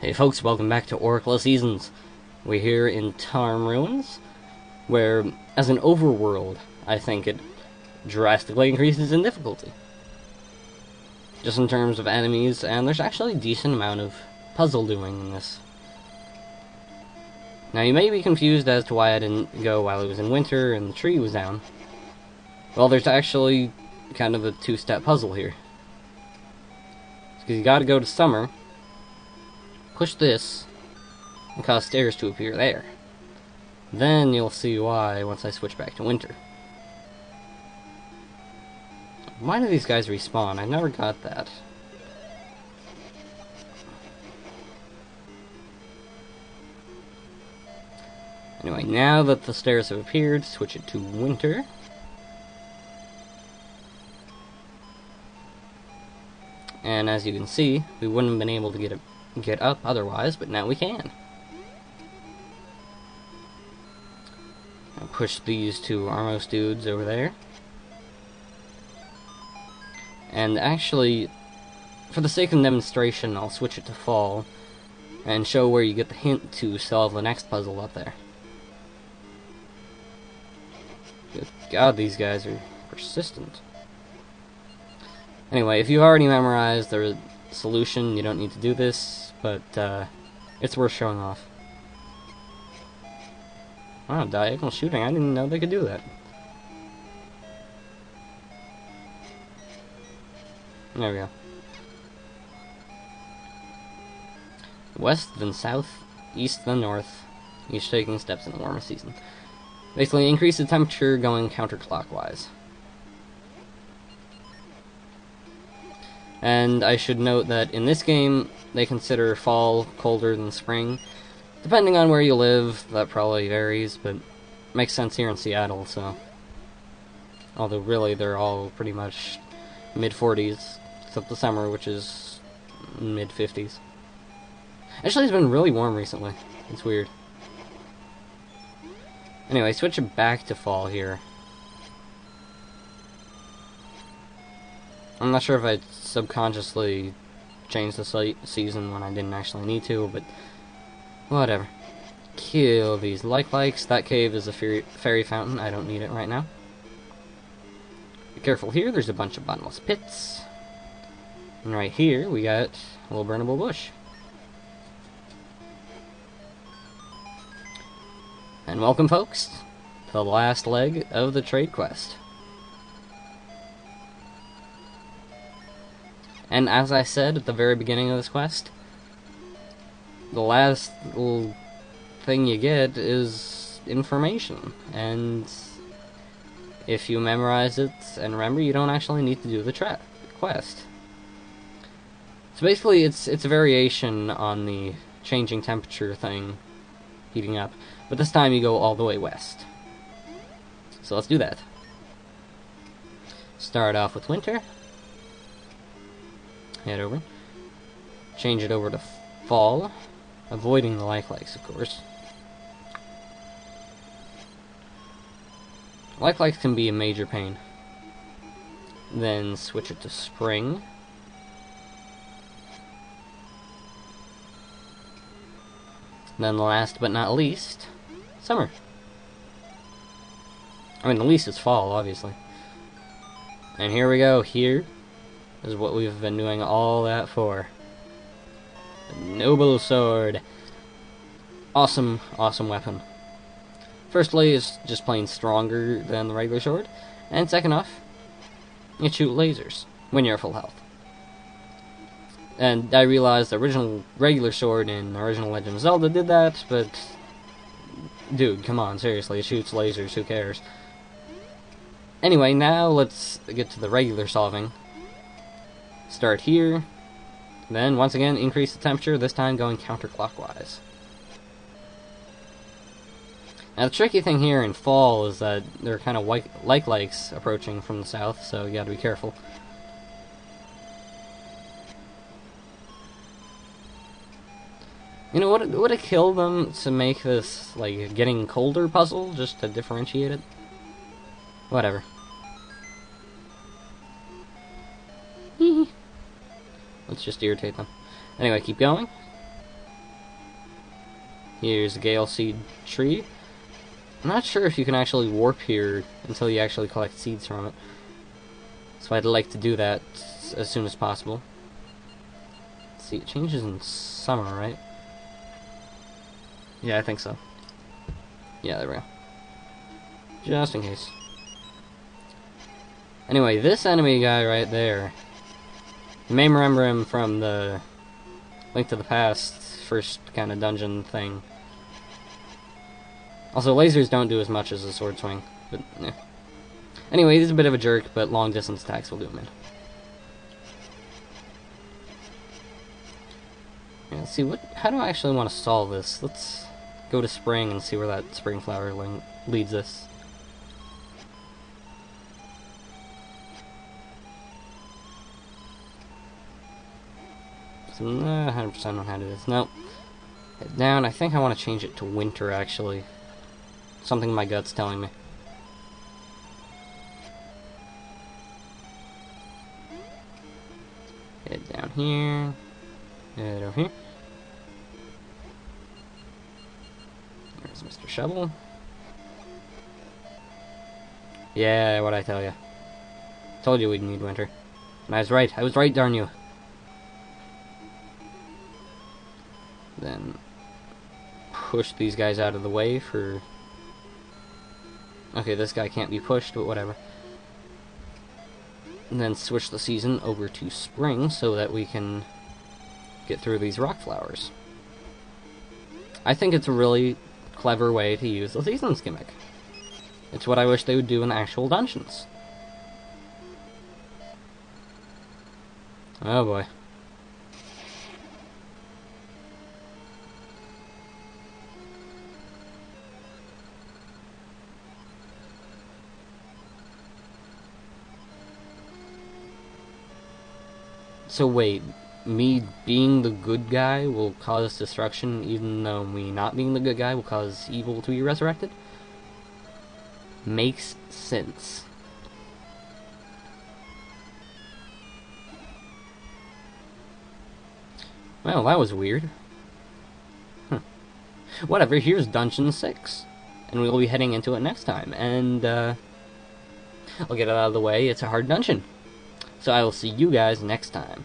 Hey folks, welcome back to Oracle of Seasons. We're here in Tarm Ruins, where, as an overworld, I think it drastically increases in difficulty. Just in terms of enemies, and there's actually a decent amount of puzzle doing in this. Now you may be confused as to why I didn't go while it was in winter and the tree was down. Well, there's actually kind of a two-step puzzle here. Because you gotta go to summer, push this, and cause stairs to appear there. Then you'll see why once I switch back to winter. Why do these guys respawn? I never got that. Anyway, now that the stairs have appeared, switch it to winter. And as you can see, we wouldn't have been able to get up otherwise, but now we can. Now push these two Armos dudes over there. And actually, for the sake of demonstration, I'll switch it to fall and show where you get the hint to solve the next puzzle up there. Good God, these guys are persistent. Anyway, if you've already memorized the solution, you don't need to do this, but it's worth showing off. Wow, diagonal shooting, I didn't know they could do that. There we go. West, then south, east, then north, each taking steps in the warmer season. Basically, increase the temperature going counterclockwise. And I should note that in this game, they consider fall colder than spring. Depending on where you live, that probably varies, but makes sense here in Seattle, so. Although really, they're all pretty much mid-40s, except the summer, which is mid-50s. Actually, it's been really warm recently. It's weird. Anyway, switch it back to fall here. I'm not sure if I subconsciously changed the season when I didn't actually need to, but whatever. Kill these likes. That cave is a fairy fountain. I don't need it right now. Be careful here. There's a bunch of bottomless pits. And right here, we got a little burnable bush. And welcome, folks, to the last leg of the trade quest. And as I said at the very beginning of this quest, the last little thing you get is information. And if you memorize it and remember, you don't actually need to do the quest. So basically, it's a variation on the changing temperature thing, heating up. But this time you go all the way west. So let's do that. Start off with winter. Head over. Change it over to fall. Avoiding the likes, of course. Likes can be a major pain. Then switch it to spring. Then last but not least, summer. I mean, the least is fall, obviously. And here we go. Here is what we've been doing all that for. The noble sword. Awesome, awesome weapon. Firstly, it's just plain stronger than the regular sword. And second off, you shoot lasers when you're at full health. And I realized the original regular sword in the original Legend of Zelda did that, but dude, come on, seriously, it shoots lasers, who cares? Anyway, now let's get to the regular solving. Start here, then once again increase the temperature, this time going counterclockwise. Now the tricky thing here in fall is that there are kind of likes approaching from the south, so you gotta be careful. You know, would it kill them to make this, like, getting colder puzzle, just to differentiate it? Whatever. Let's just irritate them. Anyway, keep going. Here's the Gale Seed tree. I'm not sure if you can actually warp here until you actually collect seeds from it. So I'd like to do that as soon as possible. Let's see, it changes in summer, right? Yeah, I think so. Yeah, there we go. Just in case. Anyway, this enemy guy right there, you may remember him from the Link to the Past first kind of dungeon thing. Also, lasers don't do as much as a sword swing, but yeah. Anyway, he's a bit of a jerk, but long distance attacks will do him in. Yeah, let's see, how do I actually want to solve this? Let's go to spring and see where that spring flower leads us. So, 100% on how to do this. Nope. Head down. I think I want to change it to winter, actually. Something my gut's telling me. Head down here. Head over here. There's Mr. Shovel. Yeah, what'd I tell you? Told you we'd need winter. And I was right. I was right, darn you. Then push these guys out of the way for... Okay, this guy can't be pushed, but whatever. And then switch the season over to spring so that we can get through these rock flowers. I think it's a really clever way to use the seasons gimmick. It's what I wish they would do in actual dungeons. Oh boy. So wait, me being the good guy will cause destruction, even though me not being the good guy will cause evil to be resurrected? Makes sense. Well, that was weird. Whatever, here's Dungeon 6. And we'll be heading into it next time. And, I'll get it out of the way, it's a hard dungeon. So I will see you guys next time.